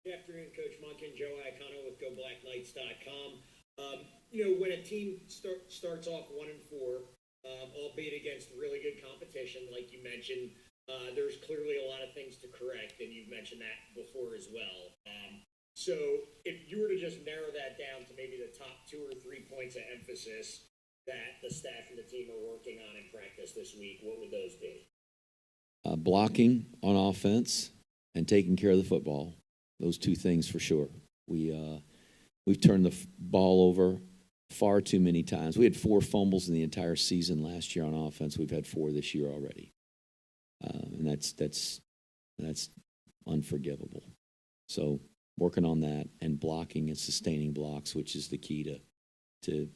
Good afternoon, Coach Monken. Joe Iacono with GoBlackKnights.com. When a team starts off 1-4, albeit against really good competition, like you mentioned, there's clearly a lot of things to correct, and you've mentioned that before as well. So if you were to just narrow that down to maybe the top 2 or 3 points of emphasis that the staff and the team are working on in practice this week, what would those be? Blocking on offense and taking care of the football. Those two things for sure. We've turned the ball over far too many times. We had 4 fumbles in the entire season last year on offense. We've had 4 this year already, and that's unforgivable. So working on that and blocking and sustaining blocks, which is the key to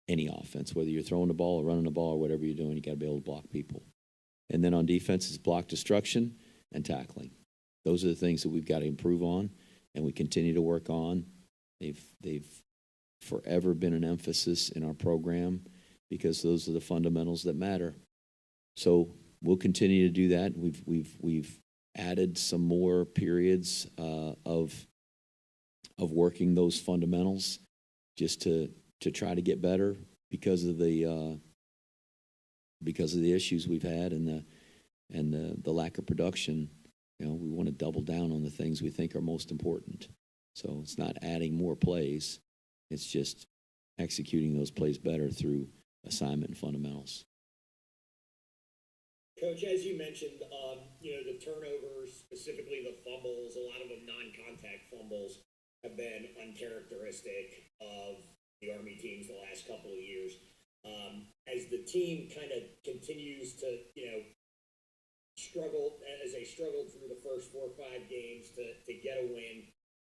any offense, whether you're throwing the ball or running the ball or whatever you're doing, you got to be able to block people. And then on defense is block destruction and tackling. Those are the things that we've got to improve on, and we continue to work on. They've forever been an emphasis in our program because those are the fundamentals that matter. So we'll continue to do that. We've added some more periods of working those fundamentals just to try to get better because of the issues we've had and the lack of production. We want to double down on the things we think are most important. So it's not adding more plays. It's just executing those plays better through assignment and fundamentals. Coach, as you mentioned, the turnovers, specifically the fumbles, a lot of them non-contact fumbles, have been uncharacteristic of the Army teams the last couple of years. As the team kind of continues to, struggle, as they struggled through the first 4 or 5 games to get a win,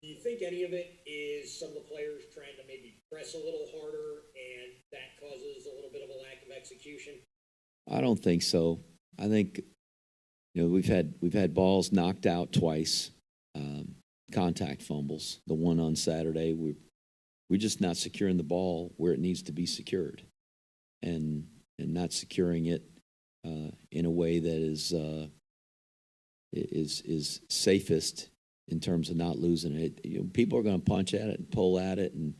do you think any of it is some of the players trying to maybe press a little harder and that causes a little bit of a lack of execution? I don't think so. I think we've had balls knocked out twice, contact fumbles. The one on Saturday, we're just not securing the ball where it needs to be secured, and not securing it in a way that is safest in terms of not losing it. People are going to punch at it and pull at it, and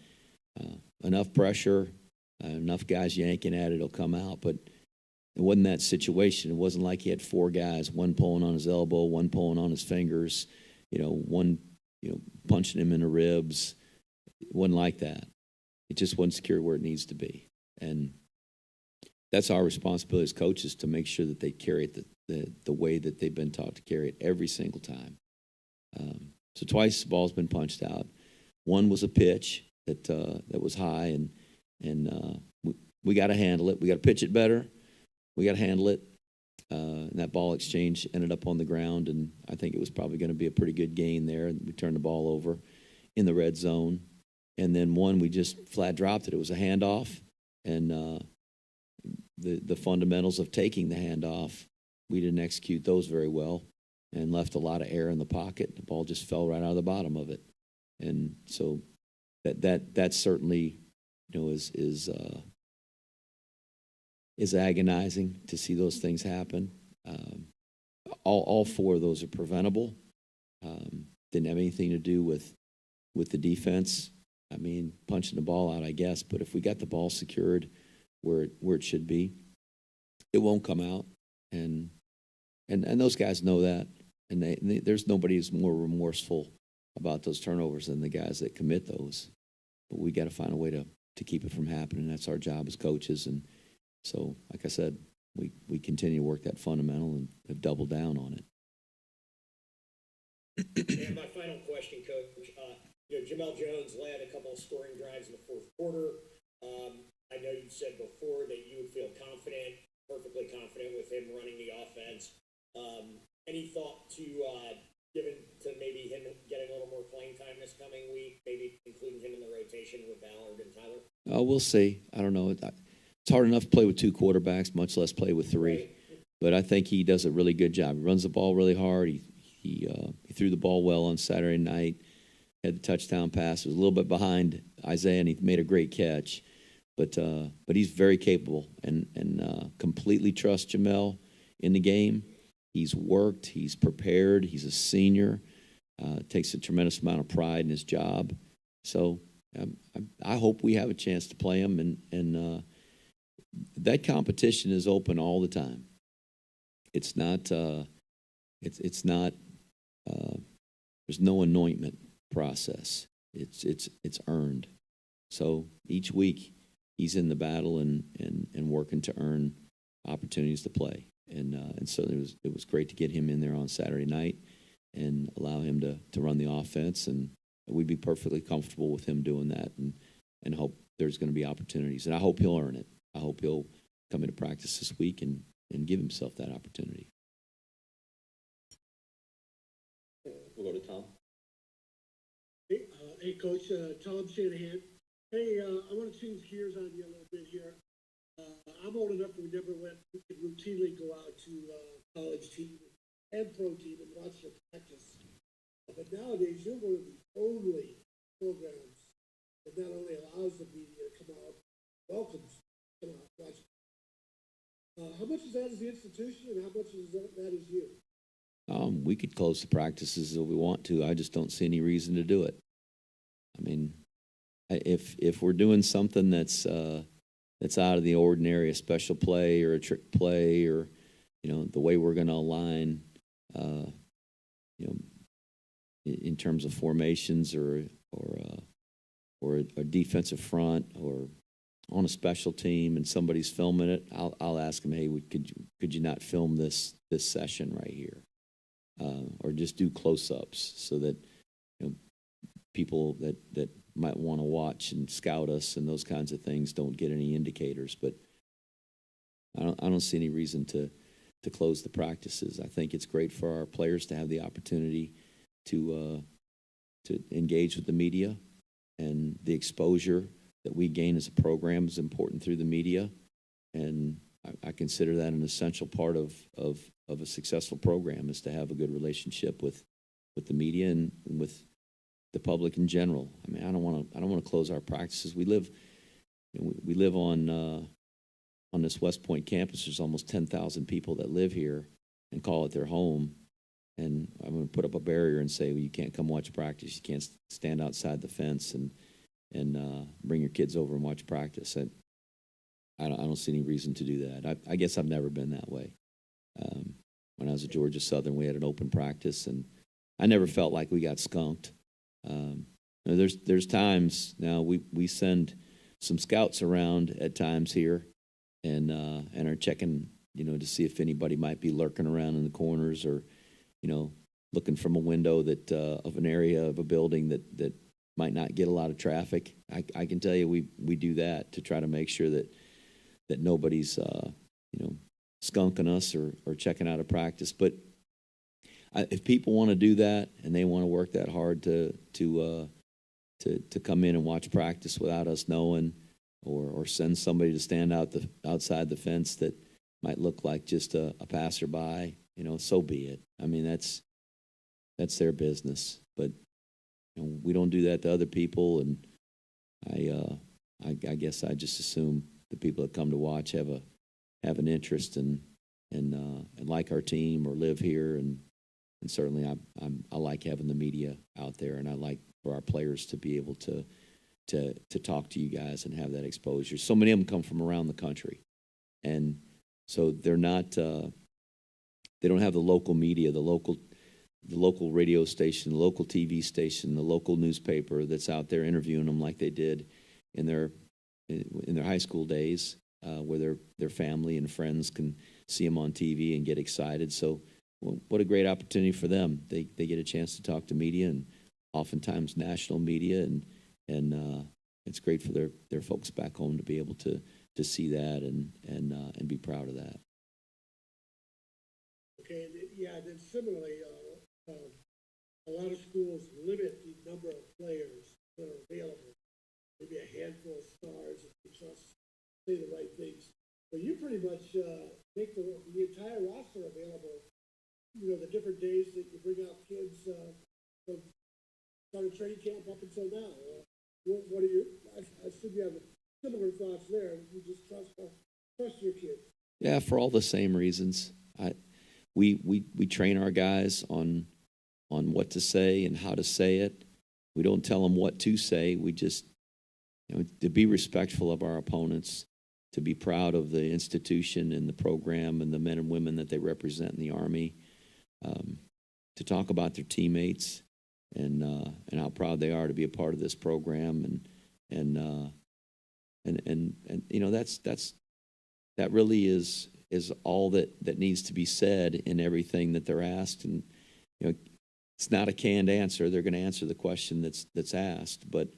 enough pressure, enough guys yanking at it, it'll come out. But it wasn't that situation. It wasn't like he had 4 guys, one pulling on his elbow, one pulling on his fingers, one punching him in the ribs. It wasn't like that. It just wasn't secure where it needs to be, and that's our responsibility as coaches to make sure that they carry it the way that they've been taught to carry it every single time. So twice the ball's been punched out. One was a pitch that was high, and we got to handle it. We got to pitch it better. We got to handle it. And that ball exchange ended up on the ground, and I think it was probably going to be a pretty good gain there. We turned the ball over in the red zone. And then one, we just flat dropped it. It was a handoff, and the fundamentals of taking the handoff, we didn't execute those very well and left a lot of air in the pocket. The ball just fell right out of the bottom of it. And so that certainly is agonizing to see those things happen. All 4 of those are preventable. Didn't have anything to do with the defense. I mean, punching the ball out, I guess. But if we got the ball secured where it should be, it won't come out. And those guys know that. And there's nobody who's more remorseful about those turnovers than the guys that commit those. But we got to find a way to keep it from happening. That's our job as coaches. And so, like I said, we continue to work that fundamental and have doubled down on it. And my final question, Coach. Jamel Jones led a couple of scoring drives in the fourth quarter. I know you said before that you would feel perfectly confident with him running the offense. Any thought to maybe him getting a little more playing time this coming week, maybe including him in the rotation with Ballard and Tyler? We'll see. I don't know. It's hard enough to play with 2 quarterbacks, much less play with 3. Right. But I think he does a really good job. He runs the ball really hard. He threw the ball well on Saturday night. Had the touchdown pass. It was a little bit behind Isaiah, and he made a great catch. But he's very capable and completely trust Jamel in the game. He's worked. He's prepared. He's a senior. takes a tremendous amount of pride in his job. So I hope we have a chance to play him, and that competition is open all the time. It's not. It's not. There's no anointment process. It's earned. So each week he's in the battle and working to earn opportunities to play. And so it was great to get him in there on Saturday night and allow him to run the offense, and we'd be perfectly comfortable with him doing that, and hope there's going to be opportunities. And I hope he'll earn it. I hope he'll come into practice this week and give himself that opportunity. We'll go to Tom. Hey, Coach, Tom Shanahan. Hey, I want to change gears on you a little bit here. I'm old enough to remember when we could routinely go out to college team and pro team and watch their practice. But nowadays, you're one of the only programs that not only allows the media to come out, welcomes come out, watch. How much is that as the institution, and how much is that as you? We could close the practices if we want to. I just don't see any reason to do it. I mean, if we're doing something that's out of the ordinary, a special play or a trick play, or the way we're going to align, in terms of formations or a defensive front or on a special team, and somebody's filming it, I'll ask them, hey, could you not film this session right here, or just do close-ups so that people that might want to watch and scout us and those kinds of things don't get any indicators. But I don't see any reason to close the practices. I think it's great for our players to have the opportunity to engage with the media, and the exposure that we gain as a program is important through the media, and I consider that an essential part of a successful program, is to have a good relationship with the media and with the public in general. I mean, I don't want to close our practices. We live on this West Point campus. There's almost 10,000 people that live here and call it their home. And I'm going to put up a barrier and say, well, you can't come watch practice. You can't stand outside the fence and bring your kids over and watch practice. And I don't see any reason to do that. I guess I've never been that way. When I was at Georgia Southern, we had an open practice, and I never felt like we got skunked. There's times now we send some scouts around at times here, and are checking, to see if anybody might be lurking around in the corners, or looking from a window that of an area of a building that might not get a lot of traffic. I can tell you we do that to try to make sure that nobody's skunking us or checking out of practice. But if people want to do that and they want to work that hard to come in and watch practice without us knowing, or send somebody to stand outside the fence that might look like just a passerby, so be it. I mean, that's their business. But we don't do that to other people, and I guess I just assume the people that come to watch have an interest and like our team or live here, and certainly I like having the media out there, and I like for our players to be able to talk to you guys and have that exposure. So many of them come from around the country, and so they're not they don't have the local media, the local radio station, the local TV station, the local newspaper that's out there interviewing them like they did in their high school days, where their family and friends can see them on TV and get excited. So what a great opportunity for them. They get a chance to talk to media, and oftentimes national media, and it's great for their folks back home to be able to see that and be proud of that. Okay, and then similarly, a lot of schools limit the number of players that are available. Maybe a handful of stars if you trust, say the right things. But you pretty much make the entire roster available. The different days that you bring out kids from start of training camp up until now. What are your? I assume you have similar thoughts there. You just trust your kids. Yeah, for all the same reasons. We train our guys on on what to say and how to say it. We don't tell them what to say. We just, to be respectful of our opponents, to be proud of the institution and the program and the men and women that they represent in the Army, to talk about their teammates and how proud they are to be a part of this program, and that really is all that needs to be said in everything that they're asked. And it's not a canned answer. They're going to answer the question that's asked, but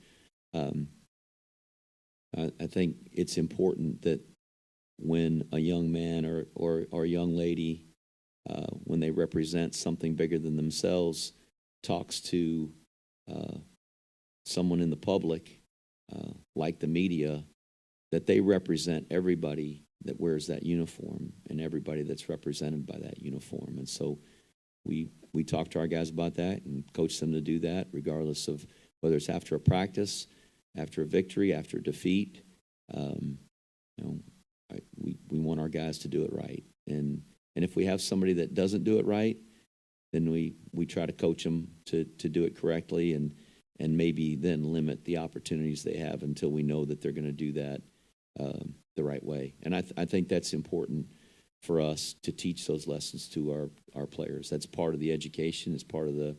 I think it's important that when a young man or a young lady, when they represent something bigger than themselves, talks to someone in the public, like the media, that they represent everybody that wears that uniform and everybody that's represented by that uniform. And so we talk to our guys about that and coach them to do that, regardless of whether it's after a practice, after a victory, after a defeat. We want our guys to do it right. And if we have somebody that doesn't do it right, then we try to coach them to do it correctly, and maybe then limit the opportunities they have until we know that they're going to do that the right way. And I think that's important for us to teach those lessons to our players. That's part of the education. It's part of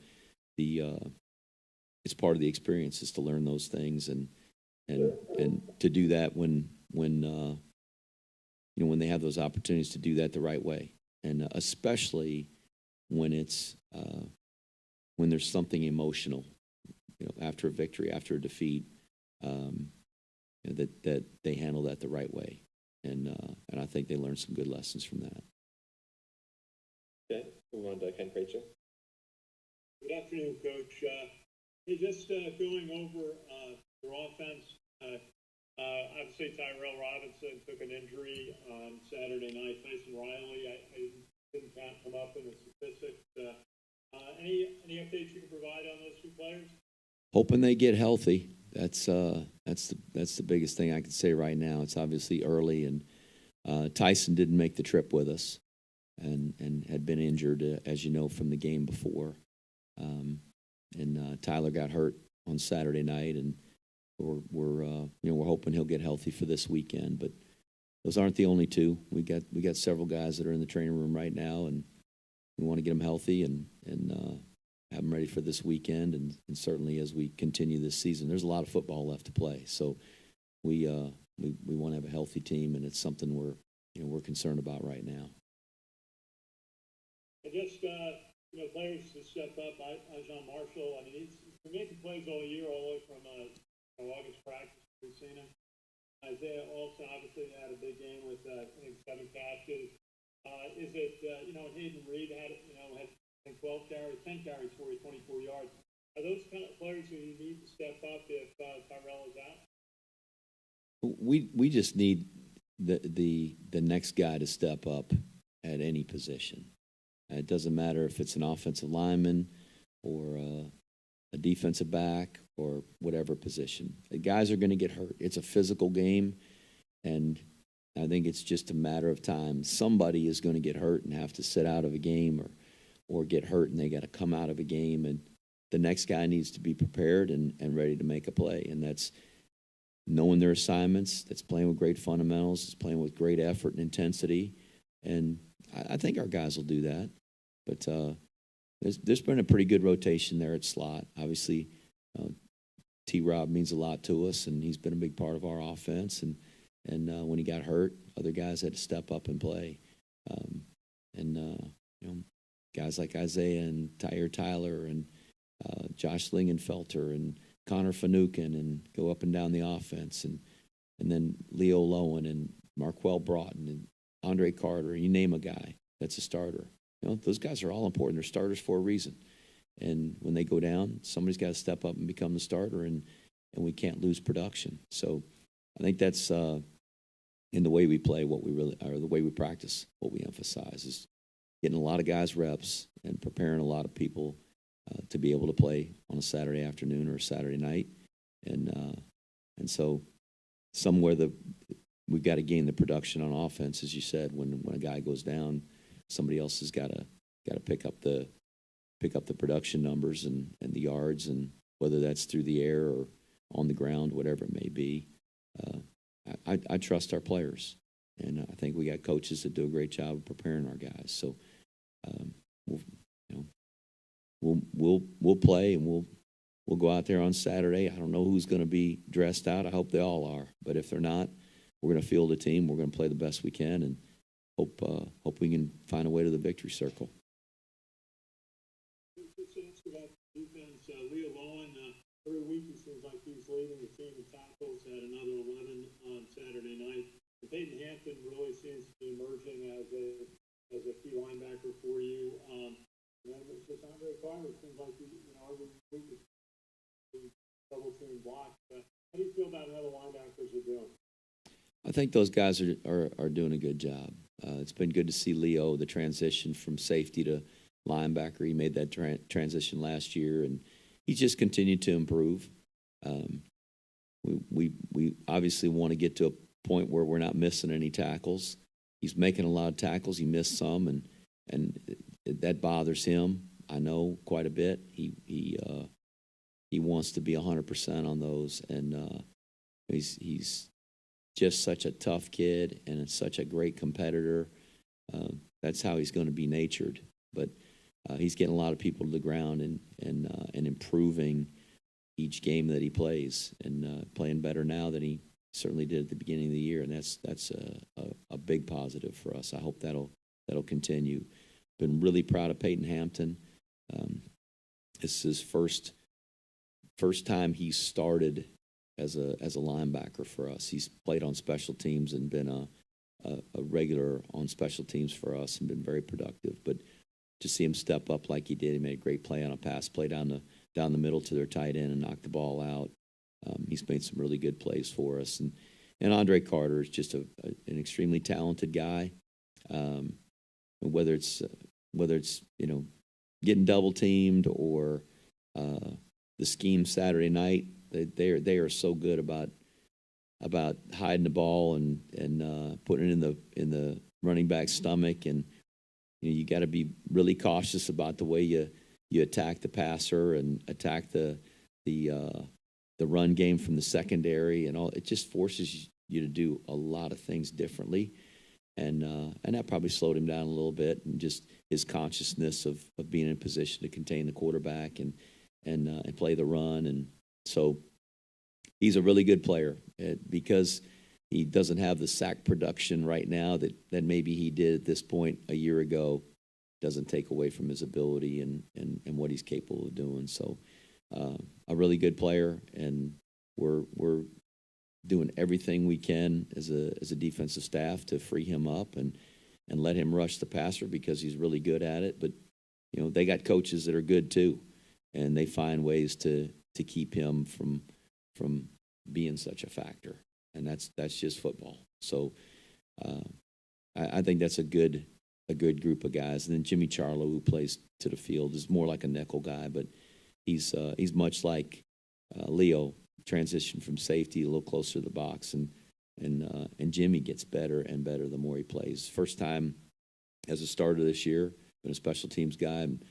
it's part of the experience, is to learn those things and to do that when they have those opportunities to do that the right way, and especially when it's when there's something emotional, after a victory, after a defeat, that they handle that the right way, and I think they learn some good lessons from that. Okay, move on to Ken Kracher. Good afternoon, Coach. Just going over your offense. Obviously, Tyrell Robinson took an injury on Saturday night. Tyson Riley, I didn't come up in the statistics. Any updates you can provide on those two players? Hoping they get healthy. That's the biggest thing I can say right now. It's obviously early, and Tyson didn't make the trip with us, and had been injured, as you know, from the game before. And Tyler got hurt on Saturday night, and we're hoping he'll get healthy for this weekend. But those aren't the only two. We got several guys that are in the training room right now, and we want to get them healthy and have them ready for this weekend, and certainly as we continue this season. There's a lot of football left to play, so we want to have a healthy team, and it's something we're concerned about right now. And just players to step up. John Marshall. I mean, he's been making plays all year, all the way from August practice. We've seen him. Isaiah Olson obviously had a big game with I think 7 catches. Is it Hayden Reed had 12 carries, 10 carries for you, 24 yards. Are those kind of players who you need to step up if Tyrell is out? We just need the next guy to step up at any position. It doesn't matter if it's an offensive lineman or a defensive back or whatever position. The guys are going to get hurt. It's a physical game, and I think it's just a matter of time. Somebody is going to get hurt and have to sit out of a game, or get hurt and they got to come out of a game, and the next guy needs to be prepared and ready to make a play. And that's knowing their assignments, that's playing with great fundamentals, it's playing with great effort and intensity. And I think our guys will do that. But there's been a pretty good rotation there at slot. Obviously, T-Rob means a lot to us, and he's been a big part of our offense. And when he got hurt, other guys had to step up and play. Guys like Isaiah and Tyler and Josh Lingenfelter and Connor Finucane, and go up and down the offense, and then Leo Lowen and Marquell Broughton and Andre Carter. You name a guy that's a starter. Those guys are all important. They're starters for a reason. And when they go down, somebody's got to step up and become the starter, and we can't lose production. So I think that's in the way we play, what we really, or the way we practice, what we emphasize is getting a lot of guys reps and preparing a lot of people to be able to play on a Saturday afternoon or a Saturday night. And so somewhere we've got to gain the production on offense, as you said. When a guy goes down, somebody else has got to pick up the pick up the production numbers and the yards, and whether that's through the air or on the ground, whatever it may be. I trust our players, and I think we got coaches that do a great job of preparing our guys. So we'll play, and we'll go out there on Saturday. I don't know who's going to be dressed out. I hope they all are, but if they're not, we're going to field a team. We're going to play the best we can, and hope we can find a way to the victory circle. Let's ask about defense. Leo Lowen, every week it seems like he's leading the team in tackles. Had another 11 on Saturday night. And Peyton Hampton really seems to be emerging as a key linebacker for you. And then it's just Andre Carter. It seems like every week is double team block. How do you feel about how the linebackers are doing? I think those guys are doing a good job. It's been good to see Leo, the transition from safety to linebacker. He made that transition last year, and he's just continued to improve. We obviously want to get to a point where we're not missing any tackles. He's making a lot of tackles. He missed some, and that bothers him. I know quite a bit. He wants to be 100% on those, and he's just such a tough kid and such a great competitor. That's how he's going to be natured. But he's getting a lot of people to the ground and improving each game that he plays, and playing better now than he certainly did at the beginning of the year. And that's a big positive for us. I hope that'll continue. Been really proud of Peyton Hampton. This is his first time he started as a linebacker for us. He's played on special teams and been a regular on special teams for us and been very productive. But to see him step up like he did, he made a great play on a pass play down the middle to their tight end and knocked the ball out. He's made some really good plays for us. And Andre Carter is just an extremely talented guy. Whether it's getting double teamed or the scheme Saturday night, they are so good about hiding the ball and putting it in the running back's stomach. And you got to be really cautious about the way you attack the passer and attack the run game from the secondary and all. It just forces you to do a lot of things differently, and that probably slowed him down a little bit, and just his consciousness of being in a position to contain the quarterback and play the run. And so he's a really good player because he doesn't have the sack production right now that maybe he did at this point a year ago. Doesn't take away from his ability and what he's capable of doing. So a really good player, and we're doing everything we can as a defensive staff to free him up and let him rush the passer because he's really good at it. But they got coaches that are good too, and they find ways to keep him from being such a factor, and that's just football. So I think that's a good group of guys. And then Jimmy Charlo, who plays to the field, is more like a nickel guy, but he's much like Leo, transitioned from safety a little closer to the box, and Jimmy gets better and better the more he plays. First time as a starter this year, been a special teams guy, and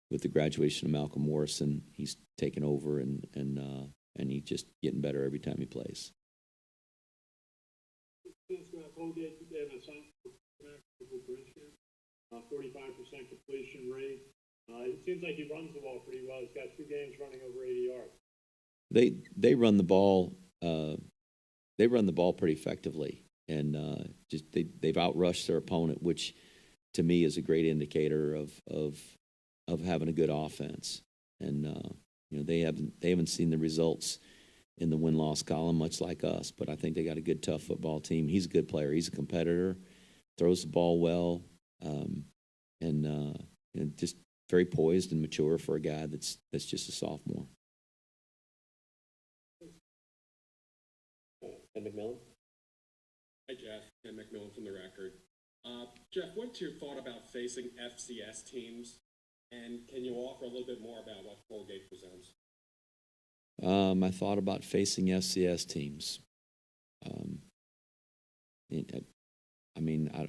with the graduation of Malcolm Morrison, he's taken over and he's just getting better every time he plays. Colgate, they have a sign for 45% completion rate. It seems like he runs the ball pretty well. He's got 2 games running over 80 yards. They run the ball. They run the ball pretty effectively, and they've outrushed their opponent, which to me is a great indicator of having a good offense. And they haven't seen the results in the win-loss column, much like us. But I think they got a good, tough football team. He's a good player. He's a competitor, throws the ball well, and just very poised and mature for a guy that's just a sophomore. Ken McMillan? Hi, Jeff. Ken McMillan from The Record. Jeff, what's your thought about facing FCS teams? And can you offer a little bit more about what Colgate presents? I thought about facing FCS teams. I don't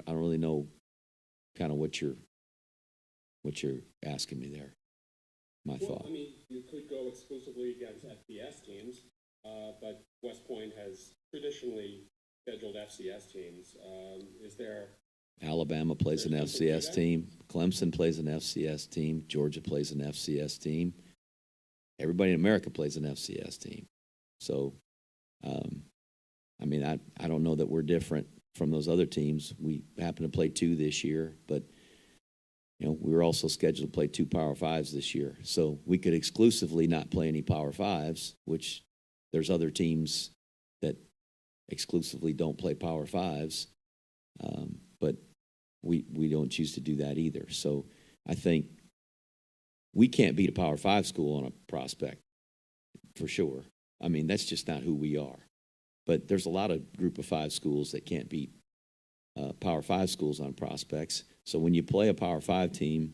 really know kind of what you're asking me there. my thought. I mean, you could go exclusively against FBS teams, but West Point has traditionally scheduled FCS teams. Is there? Alabama plays an There's something to FCS that? team. Clemson plays an FCS team. Georgia plays an FCS team. Everybody in America plays an FCS team. So, I mean, I don't know that we're different from those other teams. We happen to play 2 this year, but, you know, we were also scheduled to play 2 Power Fives this year. So we could exclusively not play any Power Fives, which there's other teams that exclusively don't play Power Fives. But we don't choose to do that either. So I think we can't beat a Power 5 school on a prospect, for sure. I mean, that's just not who we are. But there's a lot of Group of 5 schools that can't beat Power 5 schools on prospects. So when you play a Power 5 team,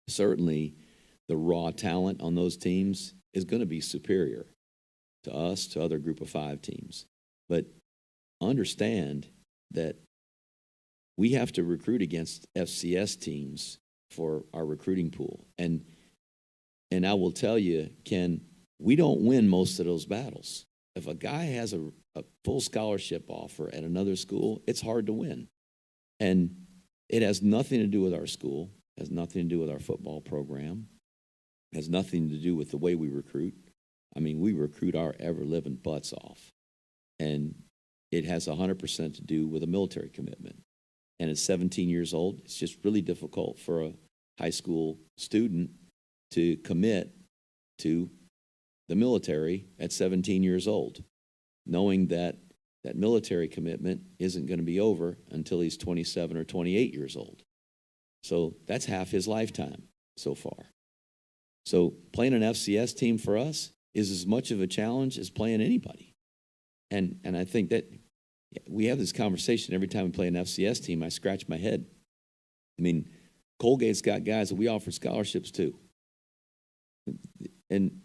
certainly the raw talent on those teams is going to be superior to us, to other Group of 5 teams. But understand that we have to recruit against FCS teams for our recruiting pool. And I will tell you, Ken, we don't win most of those battles. If a guy has a full scholarship offer at another school, it's hard to win. And it has nothing to do with our school, has nothing to do with our football program, has nothing to do with the way we recruit. I mean, we recruit our ever-living butts off. And it has 100% to do with a military commitment. And at 17 years old, it's just really difficult for a high school student to commit to the military at 17 years old, knowing that that military commitment isn't going to be over until he's 27 or 28 years old. So that's half his lifetime so far. So playing an FCS team for us is as much of a challenge as playing anybody. And I think that we have this conversation every time we play an FCS team. I scratch my head. I mean, Colgate's got guys that we offer scholarships to. And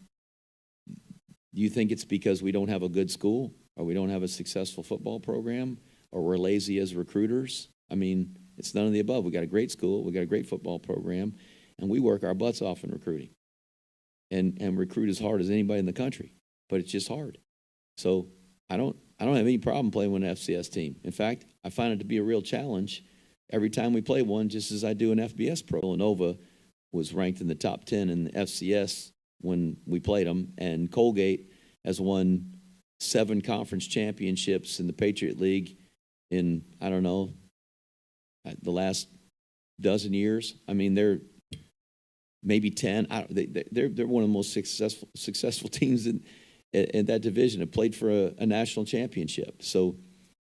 do you think it's because we don't have a good school, or we don't have a successful football program, or we're lazy as recruiters? I mean, it's none of the above. We got a great school, we got a great football program, and we work our butts off in recruiting. And recruit as hard as anybody in the country, but it's just hard. So I don't have any problem playing with an FCS team. In fact, I find it to be a real challenge every time we play one, just as I do an FBS pro. Villanova was ranked in the top 10 in the FCS when we played them, and Colgate has won 7 conference championships in the Patriot League in, I don't know, the last dozen years. I mean, they're maybe 10. They're one of the most successful teams in that division. Have played for a national championship. So,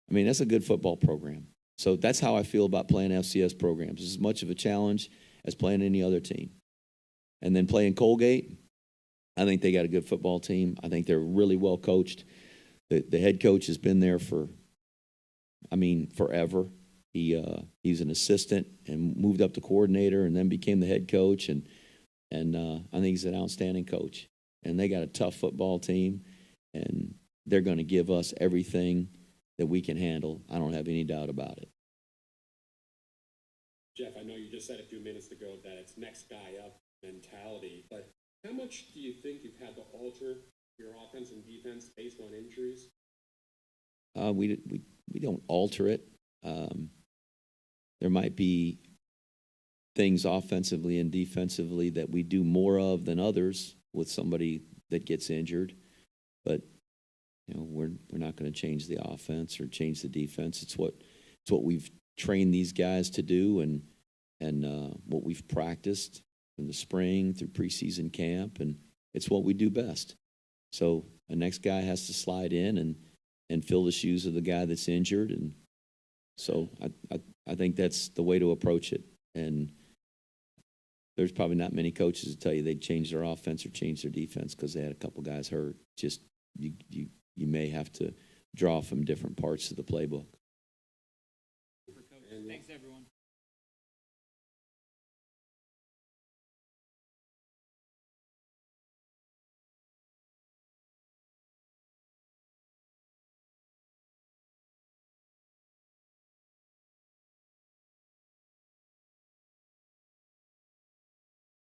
I mean, that's a good football program. So that's how I feel about playing FCS programs. It's as much of a challenge as playing any other team. And then playing Colgate, I think they got a good football team. I think they're really well coached. The head coach has been there for, I mean, forever. He's an assistant and moved up to coordinator and then became the head coach. And I think he's an outstanding coach. And they got a tough football team, and they're going to give us everything that we can handle. I don't have any doubt about it. Jeff, I know you just said a few minutes ago that it's next guy up mentality, but how much do you think you've had to alter your offense and defense based on injuries? We don't alter it. There might be things offensively and defensively that we do more of than others with somebody that gets injured, but you know, we're not going to change the offense or change the defense. It's what we've trained these guys to do, and what we've practiced in the spring through preseason camp, and it's what we do best. So the next guy has to slide in and fill the shoes of the guy that's injured, and so I think that's the way to approach it. And there's probably not many coaches that tell you they'd change their offense or change their defense because they had a couple guys hurt. Just you may have to draw from different parts of the playbook.